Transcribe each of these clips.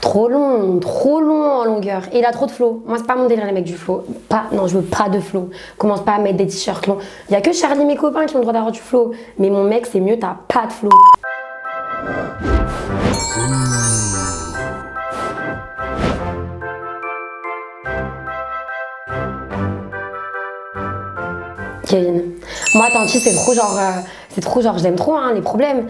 trop long en longueur. Et il a trop de flow. Moi, c'est pas mon délire, les mecs du flow. Non, je veux pas de flow. Commence pas à mettre des t-shirts longs. Il y a que Charlie, mes copains, qui ont le droit d'avoir du flow. Mais mon mec, c'est mieux, t'as pas de flow. Kevin. Moi, Tanti, c'est trop genre, je l'aime trop, hein, les problèmes.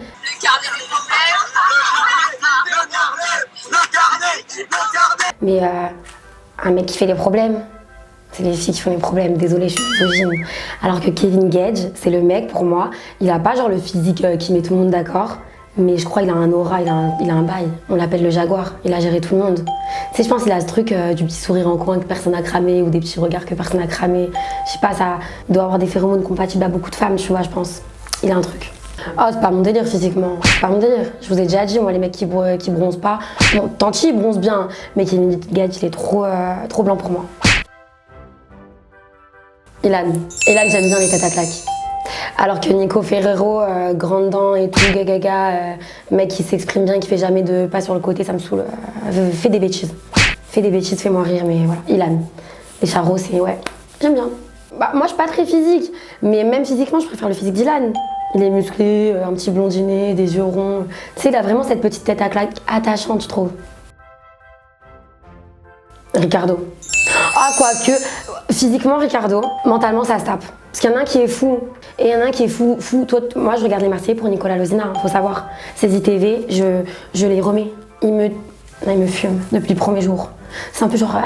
Mais un mec qui fait les problèmes, c'est les filles qui font les problèmes. Désolée, je suis misogyne. Alors que Kevin Gage, c'est le mec pour moi. Il a pas genre le physique qui met tout le monde d'accord, mais je crois qu'il a un aura, il a un bail. On l'appelle le jaguar. Il a géré tout le monde. Tu sais, je pense qu'il a ce truc du petit sourire en coin que personne n'a cramé ou des petits regards que personne n'a cramé. Je sais pas, ça doit avoir des phéromones compatibles à beaucoup de femmes, tu vois, je pense. Il a un truc. Oh, c'est pas mon délire physiquement, c'est pas mon délire. Je vous ai déjà dit, moi, les mecs qui bronzent pas. Bon, Tanti, il bronze bien, mais Kevin Gage, il est trop blanc pour moi. Ilan, j'aime bien les têtes à claques. Alors que Nico Ferrero, grande dent et tout, gaga, mec qui s'exprime bien, qui fait jamais de pas sur le côté, ça me saoule. Fais des bêtises. Fais-moi rire, mais voilà. Ilan. Les charros, c'est ouais, j'aime bien. Bah, moi, je suis pas très physique, mais même physiquement, je préfère le physique d'Ilan. Il est musclé, un petit blondinet, des yeux ronds. Tu sais, il a vraiment cette petite tête à claque attachante, je trouve. Ricardo. Ah, quoique, physiquement, Ricardo, mentalement, ça se tape. Parce qu'il y en a un qui est fou, et il y en a un qui est fou. Toi, moi, je regarde les Marseillais pour Nicolas Lozina, hein, faut savoir. Ces ITV, je les remets. Il me fume depuis le premier jour. C'est un peu genre...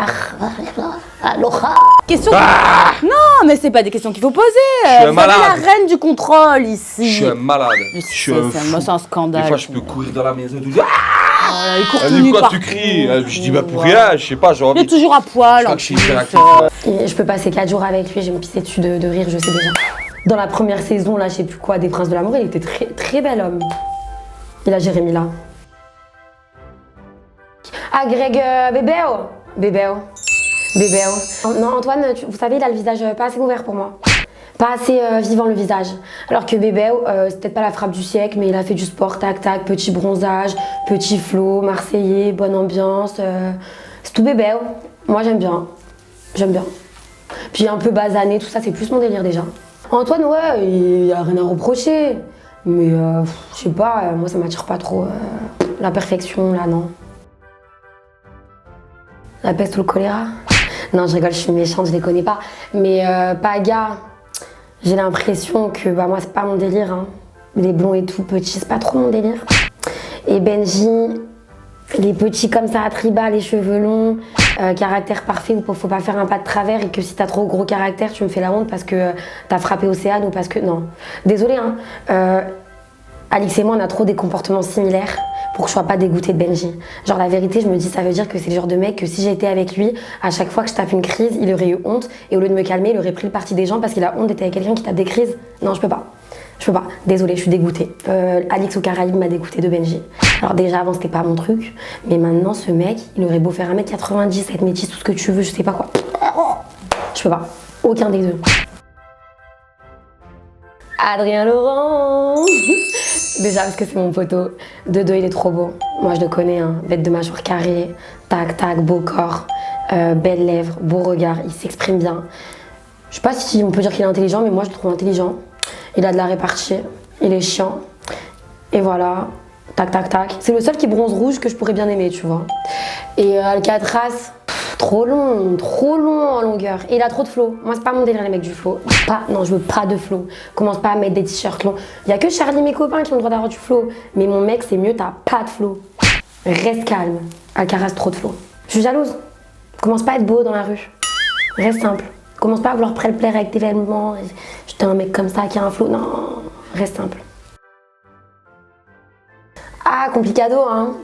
Question. Non, mais c'est pas des questions qu'il faut poser. Je suis un malade. La reine du contrôle ici. Je suis un malade. C'est un scandale. Des fois, je peux courir dans la maison. Il court tout Elle dit nu quoi, partout. tu cries? Je dis bah pour rien, je sais pas, j'ai envie. Il est toujours à poil. Je crois En que je suis plus, hyperactif. Et je peux passer 4 jours avec lui, je vais me pisser dessus de rire, je sais déjà. Dans la première saison, là, je sais plus quoi, des Princes de l'amour, il était très, très bel homme. Il a Jérémy là. Ah, Greg Bébéo. Non, Antoine, vous savez, il a le visage pas assez ouvert pour moi. Pas assez vivant le visage. Alors que Bébéo, c'est peut-être pas la frappe du siècle, mais il a fait du sport, tac, petit bronzage, petit flow, marseillais, bonne ambiance. C'est tout Bébéo. Moi, j'aime bien. Puis un peu basané, tout ça, c'est plus mon délire déjà. Antoine, ouais, il y a rien à reprocher. Mais je sais pas, moi ça m'attire pas trop. La perfection, là, non. La peste ou le choléra? Non, je rigole, je suis méchante, je les connais pas. Mais Paga, j'ai l'impression que moi c'est pas mon délire. Hein. Les blonds et tout petits, c'est pas trop mon délire. Et Benji, les petits comme ça à tribal, les cheveux longs, caractère parfait où faut pas faire un pas de travers et que si t'as trop gros caractère, tu me fais la honte parce que t'as frappé Océane ou parce que... Non. Désolée, hein. Alix et moi, on a trop des comportements similaires pour que je sois pas dégoûtée de Benji. Genre la vérité, je me dis, ça veut dire que c'est le genre de mec que si j'étais avec lui, à chaque fois que je tape une crise, il aurait eu honte et au lieu de me calmer, il aurait pris le parti des gens parce qu'il a honte d'être avec quelqu'un qui tape des crises. Non, je peux pas. Désolée, je suis dégoûtée. Alix au Caraïbes m'a dégoûtée de Benji. Alors déjà avant c'était pas mon truc, mais maintenant ce mec, il aurait beau faire 1m90, être métis, tout ce que tu veux, je sais pas quoi. Je peux pas. Aucun des deux. Adrien Laurent. Déjà parce que c'est mon poteau. De deux, il est trop beau. Moi je le connais, hein. Bête de mâchoire carrée, tac, beau corps, belles lèvres, beau regard, il s'exprime bien. Je sais pas si on peut dire qu'il est intelligent, mais moi je le trouve intelligent. Il a de la répartie, il est chiant. Et voilà, tac. C'est le seul qui bronze rouge que je pourrais bien aimer, tu vois. Et Alcatraz, trop long en longueur. Et il a trop de flow. Moi, c'est pas mon délire, les mecs du flow. Non, je veux pas de flow. Commence pas à mettre des t-shirts longs. Il y a que Charlie, mes copains, qui ont le droit d'avoir du flow. Mais mon mec, c'est mieux, t'as pas de flow. Reste calme. Alcaraz, trop de flow. Je suis jalouse. Commence pas à être beau dans la rue. Reste simple. Commence pas à vouloir plaire avec tes vêtements. J'étais un mec comme ça qui a un flow. Non, reste simple. Ah, complicado, hein.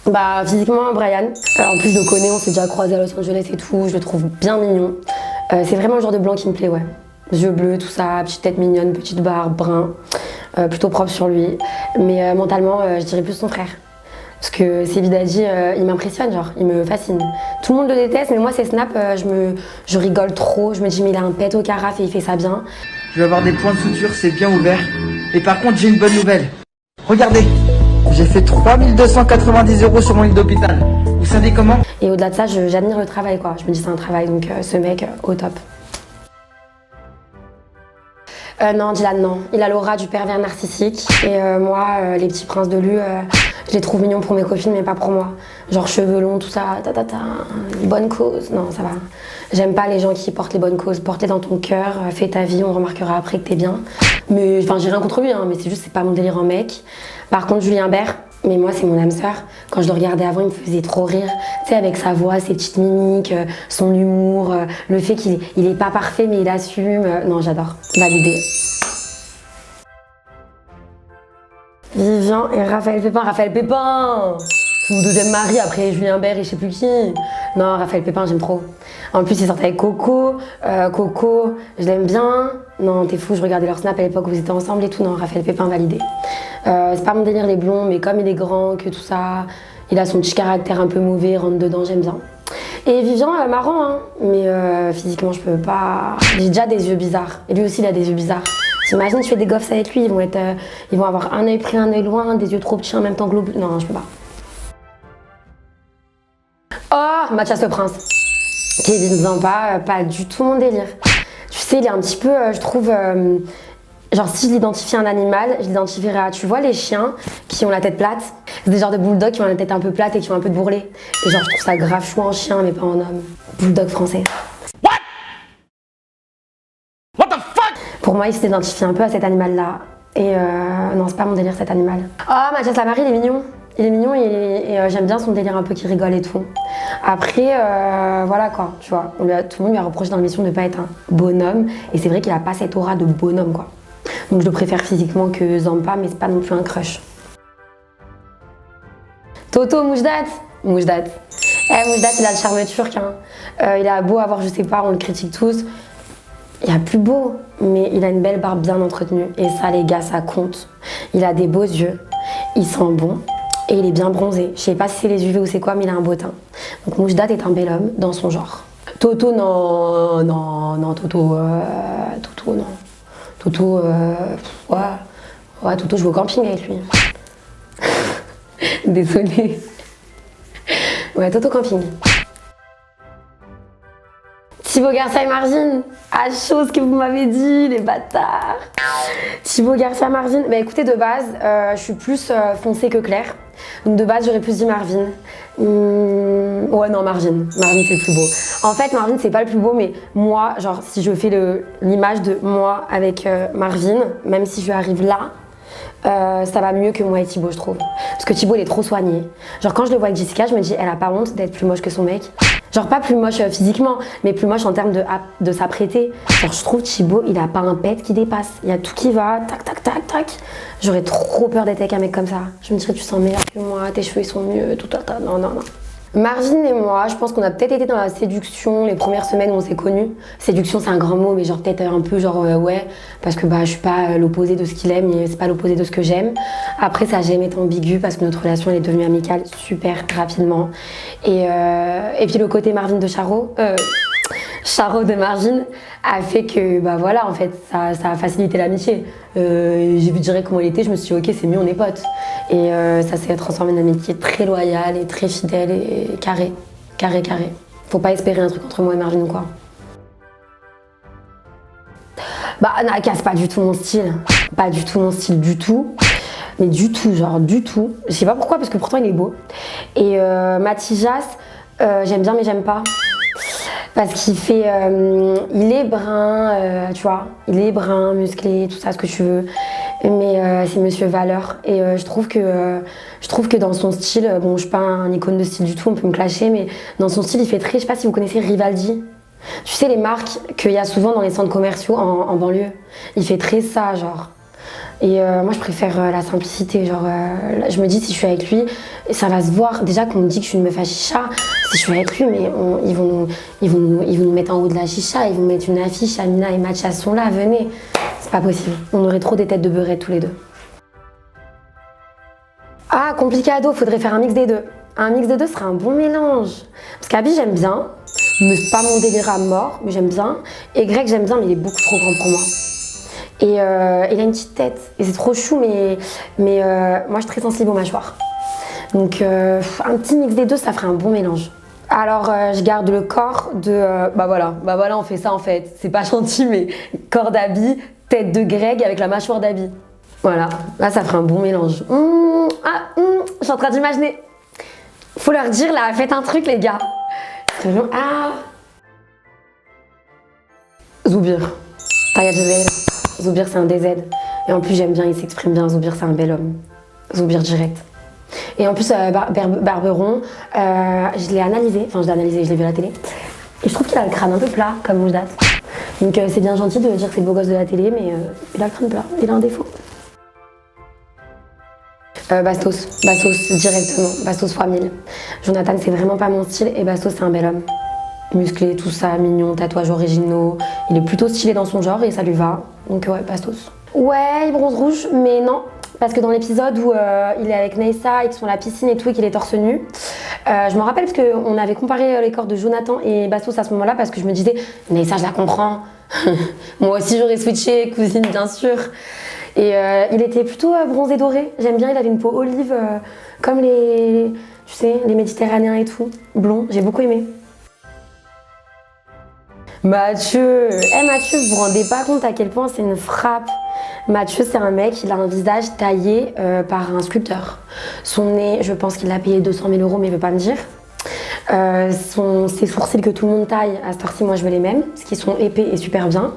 Bah, physiquement, Brian. En plus, je le connais, on s'est déjà croisé à Los Angeles et tout. Je le trouve bien mignon. C'est vraiment le genre de blanc qui me plaît, ouais. Yeux bleus, tout ça, petite tête mignonne, petite barbe, brun. Plutôt propre sur lui. Mais mentalement, je dirais plus son frère. Parce que Sébi Dadji, il m'impressionne, genre, il me fascine. Tout le monde le déteste, mais moi, ses snaps, je rigole trop. Je me dis, mais il a un pet au carafe et il fait ça bien. Je vais avoir des points de suture, c'est bien ouvert. Et par contre, j'ai une bonne nouvelle. Regardez, j'ai fait 3290 € sur mon lit d'hôpital. Vous savez comment? Et au-delà de ça, j'admire le travail, quoi. Je me dis c'est un travail, donc ce mec, au top. Non, Dylan, non. Il a l'aura du pervers narcissique. Et moi, les petits princes de Lu, je les trouve mignons pour mes copines, mais pas pour moi. Genre cheveux longs, tout ça, bonne cause. Non, ça va. J'aime pas les gens qui portent les bonnes causes. Porte-les dans ton cœur, fais ta vie, on remarquera après que t'es bien. Mais, enfin, j'ai rien contre lui, hein, mais c'est juste, c'est pas mon délire en mec. Par contre, Julien Bert, mais moi, c'est mon âme sœur. Quand je le regardais avant, il me faisait trop rire. Tu sais, avec sa voix, ses petites mimiques, son humour, le fait qu'il est pas parfait, mais il assume. Non, j'adore. Validé. Vivian et Raphaël Pépin. Raphaël Pépin! C'est mon deuxième mari après Julien Bert et je sais plus qui. Non, Raphaël Pépin, j'aime trop. En plus, il sortait avec Coco. Coco, je l'aime bien. Non, t'es fou, je regardais leur snap à l'époque où vous étiez ensemble et tout. Non, Raphaël Pépin, validé. C'est pas mon délire les blonds, mais comme il est grand, que tout ça, il a son petit caractère un peu mauvais, rentre dedans, j'aime bien. Et Vivian, marrant, hein, mais physiquement, je peux pas. J'ai déjà des yeux bizarres. Et lui aussi, il a des yeux bizarres. T'imagines, tu fais des gosses avec lui, ils vont avoir un œil pris, un œil loin, des yeux trop petits en même temps que l'autre. Non, je peux pas. Oh, Mathias le Prince. Kevin Zampa, pas du tout mon délire. Tu sais, il est un petit peu, je trouve, genre si je l'identifie à un animal, je l'identifierais à, tu vois, les chiens qui ont la tête plate. C'est des genres de bulldogs qui ont la tête un peu plate et qui ont un peu de bourrelet. Et genre, je trouve ça grave chou en chien, mais pas en homme. Bulldog français. Pour moi, il s'identifie un peu à cet animal-là. Et non, c'est pas mon délire cet animal. Oh, Mathias Lamary, il est mignon. Il est mignon et j'aime bien son délire un peu qui rigole et tout. Après, voilà quoi, tu vois. Tout le monde lui a reproché dans l'émission de ne pas être un bonhomme. Et c'est vrai qu'il a pas cette aura de bonhomme, quoi. Donc je le préfère physiquement que Zampa, mais c'est pas non plus un crush. Toto Moujdat. Moujdat, il a le charme turc. Hein. Il a beau avoir, je sais pas, on le critique tous. Il a plus beau, mais il a une belle barbe bien entretenue. Et ça, les gars, ça compte. Il a des beaux yeux, il sent bon et il est bien bronzé. Je sais pas si c'est les UV ou c'est quoi, mais il a un beau teint. Donc Moujdat est un bel homme dans son genre. Toto, non, Toto, non. Toto, ouais, Toto, je vais au camping avec lui. Désolée. Ouais, Toto camping. Thibaut Garcia et Margine, chose que vous m'avez dit, les bâtards. Thibaut Garcia, Margine, bah écoutez, de base, je suis plus foncée que claire. Donc de base, j'aurais plus dit Marvin. Ouais, non, Marvin c'est le plus beau. En fait, Marvin, c'est pas le plus beau, mais moi, genre, si je fais l'image de moi avec Marvin, même si je arrive là, ça va mieux que moi et Thibaut, je trouve. Parce que Thibaut, il est trop soigné. Genre, quand je le vois avec Jessica, je me dis, elle a pas honte d'être plus moche que son mec. Genre, pas plus moche physiquement, mais plus moche en termes de s'apprêter. Genre, je trouve Thibaut, il a pas un pet qui dépasse. Il y a tout qui va, tac, tac, tac, tac. J'aurais trop peur d'être avec un mec comme ça. Je me dirais, tu sens meilleur que moi, tes cheveux, ils sont mieux, tout. Non. Margine et moi, je pense qu'on a peut-être été dans la séduction les premières semaines où on s'est connus. Séduction, c'est un grand mot, mais genre peut-être un peu genre ouais, parce que bah je suis pas l'opposé de ce qu'il aime et c'est pas l'opposé de ce que j'aime. Après, ça a jamais été ambigu parce que notre relation elle est devenue amicale super rapidement. Et puis le côté Marvin de Charo de Margine a fait que bah voilà, en fait ça a facilité l'amitié. J'ai vu direct comment il était, je me suis dit ok, c'est mieux, on est potes. Et ça s'est transformé en une amitié très loyale et très fidèle et carré. Faut pas espérer un truc entre moi et Marvin ou quoi. Bah Naka, c'est pas du tout mon style. Pas du tout mon style du tout. Mais du tout, genre du tout. Je sais pas pourquoi, parce que pourtant il est beau. Et Matijas, j'aime bien mais j'aime pas. Parce qu'il fait, il est brun, tu vois, il est brun, musclé, tout ça, ce que tu veux. Mais c'est Monsieur Valeur. Et je trouve que dans son style, bon, je suis pas un icône de style du tout, on peut me clasher, mais dans son style, il fait très, je sais pas si vous connaissez Rivaldi. Tu sais, les marques qu'il y a souvent dans les centres commerciaux en banlieue. Il fait très ça, genre. Et moi je préfère la simplicité, genre je me dis si je suis avec lui, ça va se voir, déjà qu'on me dit que je suis une meuf à chicha, si je suis avec lui, mais ils vont nous mettre en haut de la chicha, ils vont mettre une affiche, Amina et Mathias sont là, venez, c'est pas possible, on aurait trop des têtes de beurette tous les deux. Ah, complicado, faudrait faire un mix des deux. Un mix des deux serait un bon mélange, parce qu'Abby j'aime bien, mais c'est pas mon délire à mort, mais j'aime bien, et Greg j'aime bien, mais il est beaucoup trop grand pour moi. Et il a une petite tête, et c'est trop chou, mais moi je suis très sensible aux mâchoires. Donc un petit mix des deux, ça ferait un bon mélange. Alors je garde le corps de... bah voilà, on fait ça en fait. C'est pas gentil, mais corps d'Abby, tête de Greg avec la mâchoire d'Abby. Voilà, là ça ferait un bon mélange. Je suis en train d'imaginer. Faut leur dire là, faites un truc les gars. Ah Zoubir. Taïa Jazel. Zoubir c'est un DZ. Et en plus j'aime bien, il s'exprime bien. Zoubir c'est un bel homme. Zoubir direct. Et en plus Barberon, je l'ai analysé, je l'ai vu à la télé. Et je trouve qu'il a le crâne un peu plat comme Moujdat. Donc c'est bien gentil de dire que c'est le beau gosse de la télé, mais il a le crâne plat, il a un défaut. Bastos directement, Bastos x 1000. Jonathan c'est vraiment pas mon style et Bastos c'est un bel homme. Musclé, tout ça, mignon, tatouages originaux. Il est plutôt stylé dans son genre et ça lui va. Donc ouais, Bastos. Ouais, il bronze rouge, mais non. Parce que dans l'épisode où il est avec Neissa et qu'ils sont à la piscine et tout et qu'il est torse nu, je me rappelle parce qu'on avait comparé les corps de Jonathan et Bastos à ce moment-là parce que je me disais, Neissa je la comprends. Moi aussi j'aurais switché, cousine bien sûr. Et il était plutôt bronzé doré. J'aime bien, il avait une peau olive comme les Méditerranéens et tout. Blond, j'ai beaucoup aimé. Mathieu, Mathieu, vous vous rendez pas compte à quel point c'est une frappe. Mathieu, c'est un mec, il a un visage taillé par un sculpteur. Son nez, je pense qu'il l'a payé 200 000 €, mais il veut pas me dire. Ses sourcils que tout le monde taille, à cette heure-ci, moi je veux les mêmes, parce qu'ils sont épais et super bien.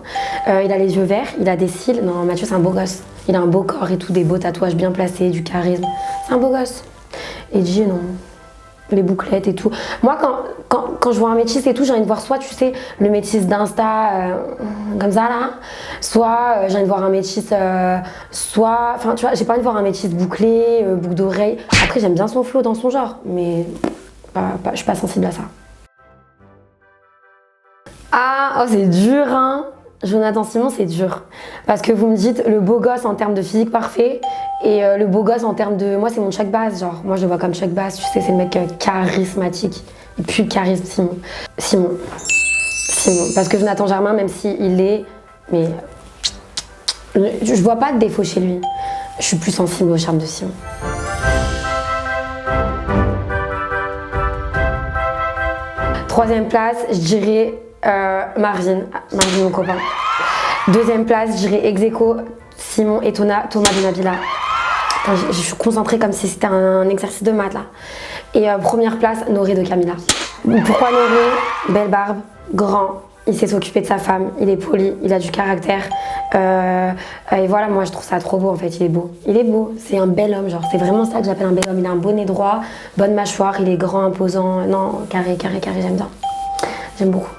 Il a les yeux verts, il a des cils. Non, Mathieu, c'est un beau gosse. Il a un beau corps et tout, des beaux tatouages bien placés, du charisme. C'est un beau gosse. Et G, non. Les bouclettes et tout. Moi, quand je vois un métis et tout, j'ai envie de voir soit, tu sais, le métis d'Insta, comme ça, là, soit j'ai envie de voir un métis, soit... Enfin, tu vois, j'ai pas envie de voir un métis bouclé, boucle d'oreille. Après, j'aime bien son flow dans son genre, mais je suis pas sensible à ça. Ah, oh, c'est dur, hein. Jonathan Simon, c'est dur. Parce que vous me dites le beau gosse en termes de physique parfait et le beau gosse en termes de... Moi, c'est mon Chuck Bass, genre. Moi, je le vois comme Chuck Bass, tu sais, c'est le mec charismatique. Et puis, charisme, Simon. Parce que Jonathan Germain, même s'il est... Mais... Je vois pas de défaut chez lui. Je suis plus sensible au charme de Simon. Troisième place, je dirais Marvin, mon copain. Deuxième place, je dirais ex-aequo, Simon et Thomas de Nabila. Attends, je suis concentrée comme si c'était un exercice de maths là. Et première place, Noré de Camilla. Pourquoi Noré? Belle barbe, grand, il sait s'occuper de sa femme, il est poli, il a du caractère. Et voilà, moi je trouve ça trop beau en fait, il est beau. Il est beau, c'est un bel homme, genre c'est vraiment ça que j'appelle un bel homme. Il a un beau nez droit, bonne mâchoire, il est grand, imposant, non, carré, j'aime bien. J'aime beaucoup.